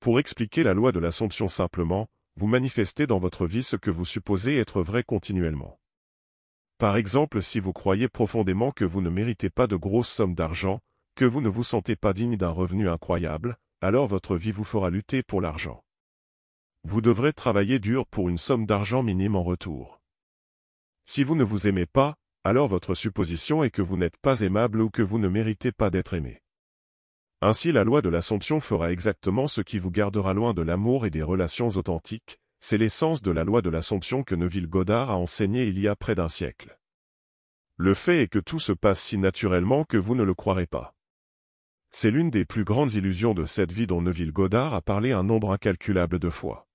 Pour expliquer la loi de l'Assomption simplement, vous manifestez dans votre vie ce que vous supposez être vrai continuellement. Par exemple, si vous croyez profondément que vous ne méritez pas de grosses sommes d'argent, que vous ne vous sentez pas digne d'un revenu incroyable, alors votre vie vous fera lutter pour l'argent. Vous devrez travailler dur pour une somme d'argent minime en retour. Si vous ne vous aimez pas, alors votre supposition est que vous n'êtes pas aimable ou que vous ne méritez pas d'être aimé. Ainsi la loi de l'Assomption fera exactement ce qui vous gardera loin de l'amour et des relations authentiques, c'est l'essence de la loi de l'Assomption que Neville Goddard a enseignée il y a près d'un siècle. Le fait est que tout se passe si naturellement que vous ne le croirez pas. C'est l'une des plus grandes illusions de cette vie dont Neville Goddard a parlé un nombre incalculable de fois.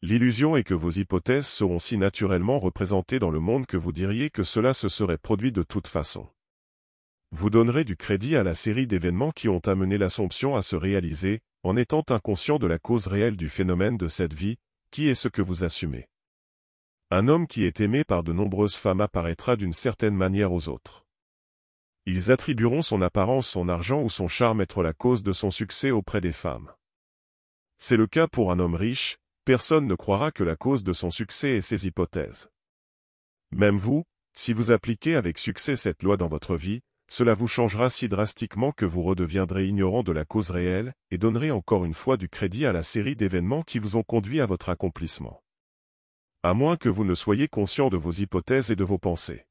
L'illusion est que vos hypothèses seront si naturellement représentées dans le monde que vous diriez que cela se serait produit de toute façon. Vous donnerez du crédit à la série d'événements qui ont amené l'Assomption à se réaliser, en étant inconscient de la cause réelle du phénomène de cette vie, qui est ce que vous assumez. Un homme qui est aimé par de nombreuses femmes apparaîtra d'une certaine manière aux autres. Ils attribueront son apparence, son argent ou son charme être la cause de son succès auprès des femmes. C'est le cas pour un homme riche, personne ne croira que la cause de son succès est ses hypothèses. Même vous, si vous appliquez avec succès cette loi dans votre vie, cela vous changera si drastiquement que vous redeviendrez ignorant de la cause réelle et donnerez encore une fois du crédit à la série d'événements qui vous ont conduit à votre accomplissement. À moins que vous ne soyez conscient de vos hypothèses et de vos pensées.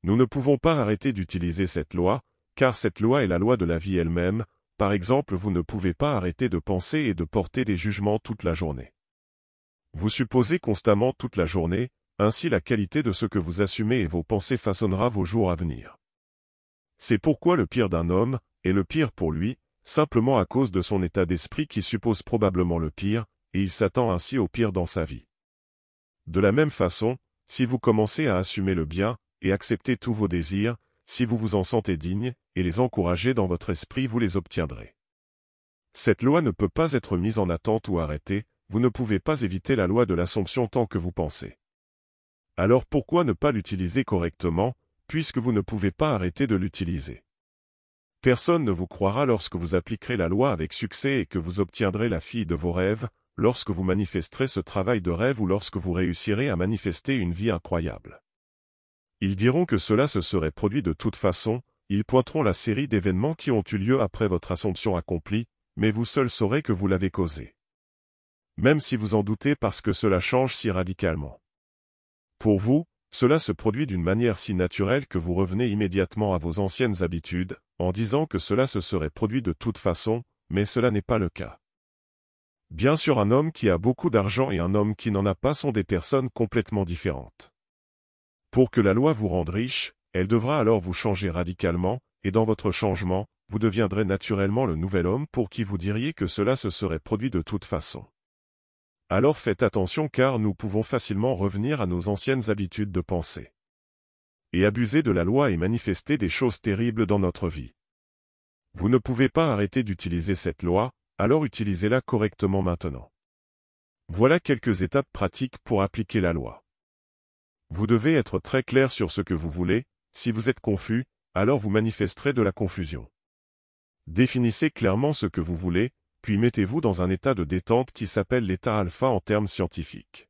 Nous ne pouvons pas arrêter d'utiliser cette loi, car cette loi est la loi de la vie elle-même. Par exemple, vous ne pouvez pas arrêter de penser et de porter des jugements toute la journée. Vous supposez constamment toute la journée, ainsi la qualité de ce que vous assumez et vos pensées façonnera vos jours à venir. C'est pourquoi le pire d'un homme est le pire pour lui, simplement à cause de son état d'esprit qui suppose probablement le pire, et il s'attend ainsi au pire dans sa vie. De la même façon, si vous commencez à assumer le bien, et accepter tous vos désirs, si vous vous en sentez digne, et les encouragez dans votre esprit, vous les obtiendrez. Cette loi ne peut pas être mise en attente ou arrêtée, vous ne pouvez pas éviter la loi de l'Assomption tant que vous pensez. Alors pourquoi ne pas l'utiliser correctement, puisque vous ne pouvez pas arrêter de l'utiliser? Personne ne vous croira lorsque vous appliquerez la loi avec succès et que vous obtiendrez la fille de vos rêves, lorsque vous manifesterez ce travail de rêve ou lorsque vous réussirez à manifester une vie incroyable. Ils diront que cela se serait produit de toute façon, ils pointeront la série d'événements qui ont eu lieu après votre Assomption accomplie, mais vous seul saurez que vous l'avez causé. Même si vous en doutez parce que cela change si radicalement. Pour vous, cela se produit d'une manière si naturelle que vous revenez immédiatement à vos anciennes habitudes, en disant que cela se serait produit de toute façon, mais cela n'est pas le cas. Bien sûr, un homme qui a beaucoup d'argent et un homme qui n'en a pas sont des personnes complètement différentes. Pour que la loi vous rende riche, elle devra alors vous changer radicalement, et dans votre changement, vous deviendrez naturellement le nouvel homme pour qui vous diriez que cela se serait produit de toute façon. Alors faites attention car nous pouvons facilement revenir à nos anciennes habitudes de pensée. Et abuser de la loi et manifester des choses terribles dans notre vie. Vous ne pouvez pas arrêter d'utiliser cette loi, alors utilisez-la correctement maintenant. Voilà quelques étapes pratiques pour appliquer la loi. Vous devez être très clair sur ce que vous voulez, si vous êtes confus, alors vous manifesterez de la confusion. Définissez clairement ce que vous voulez, puis mettez-vous dans un état de détente qui s'appelle l'état alpha en termes scientifiques.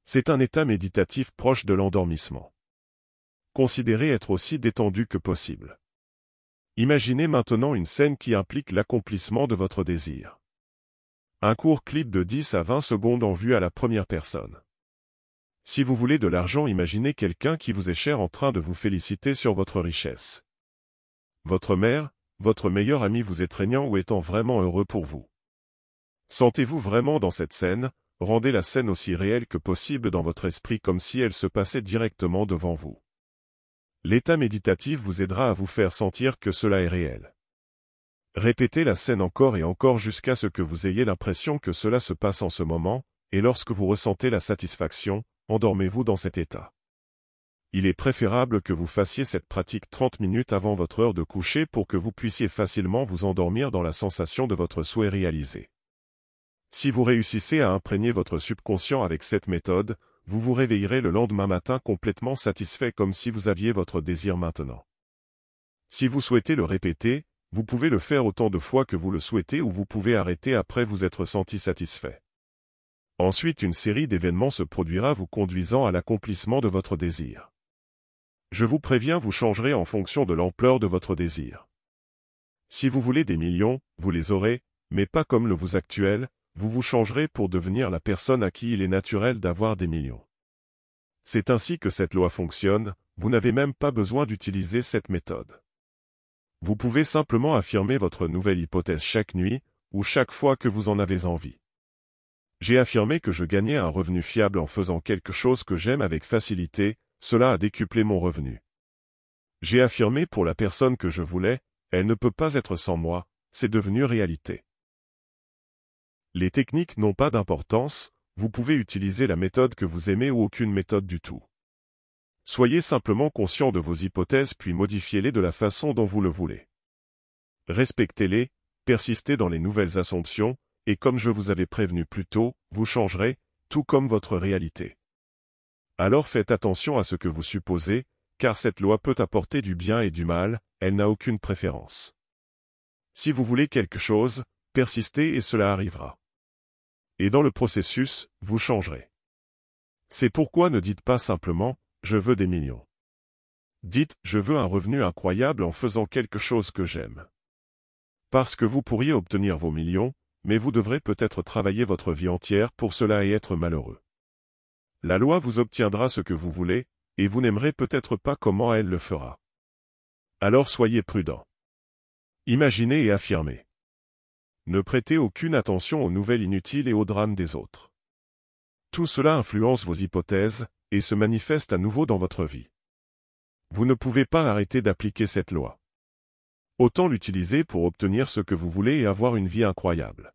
C'est un état méditatif proche de l'endormissement. Considérez être aussi détendu que possible. Imaginez maintenant une scène qui implique l'accomplissement de votre désir. Un court clip de 10 à 20 secondes en vue à la première personne. Si vous voulez de l'argent, imaginez quelqu'un qui vous est cher en train de vous féliciter sur votre richesse. Votre mère, votre meilleur ami vous étreignant ou étant vraiment heureux pour vous. Sentez-vous vraiment dans cette scène, rendez la scène aussi réelle que possible dans votre esprit comme si elle se passait directement devant vous. L'état méditatif vous aidera à vous faire sentir que cela est réel. Répétez la scène encore et encore jusqu'à ce que vous ayez l'impression que cela se passe en ce moment, et lorsque vous ressentez la satisfaction, endormez-vous dans cet état. Il est préférable que vous fassiez cette pratique 30 minutes avant votre heure de coucher pour que vous puissiez facilement vous endormir dans la sensation de votre souhait réalisé. Si vous réussissez à imprégner votre subconscient avec cette méthode, vous vous réveillerez le lendemain matin complètement satisfait comme si vous aviez votre désir maintenant. Si vous souhaitez le répéter, vous pouvez le faire autant de fois que vous le souhaitez ou vous pouvez arrêter après vous être senti satisfait. Ensuite, une série d'événements se produira vous conduisant à l'accomplissement de votre désir. Je vous préviens, vous changerez en fonction de l'ampleur de votre désir. Si vous voulez des millions, vous les aurez, mais pas comme le vous actuel, vous vous changerez pour devenir la personne à qui il est naturel d'avoir des millions. C'est ainsi que cette loi fonctionne, vous n'avez même pas besoin d'utiliser cette méthode. Vous pouvez simplement affirmer votre nouvelle hypothèse chaque nuit, ou chaque fois que vous en avez envie. J'ai affirmé que je gagnais un revenu fiable en faisant quelque chose que j'aime avec facilité, cela a décuplé mon revenu. J'ai affirmé pour la personne que je voulais, elle ne peut pas être sans moi, c'est devenu réalité. Les techniques n'ont pas d'importance, vous pouvez utiliser la méthode que vous aimez ou aucune méthode du tout. Soyez simplement conscient de vos hypothèses puis modifiez-les de la façon dont vous le voulez. Respectez-les, persistez dans les nouvelles assumptions, et comme je vous avais prévenu plus tôt, vous changerez, tout comme votre réalité. Alors faites attention à ce que vous supposez, car cette loi peut apporter du bien et du mal, elle n'a aucune préférence. Si vous voulez quelque chose, persistez et cela arrivera. Et dans le processus, vous changerez. C'est pourquoi ne dites pas simplement « je veux des millions ». Dites « je veux un revenu incroyable en faisant quelque chose que j'aime ». Parce que vous pourriez obtenir vos millions, mais vous devrez peut-être travailler votre vie entière pour cela et être malheureux. La loi vous obtiendra ce que vous voulez, et vous n'aimerez peut-être pas comment elle le fera. Alors soyez prudent. Imaginez et affirmez. Ne prêtez aucune attention aux nouvelles inutiles et aux drames des autres. Tout cela influence vos hypothèses, et se manifeste à nouveau dans votre vie. Vous ne pouvez pas arrêter d'appliquer cette loi. Autant l'utiliser pour obtenir ce que vous voulez et avoir une vie incroyable.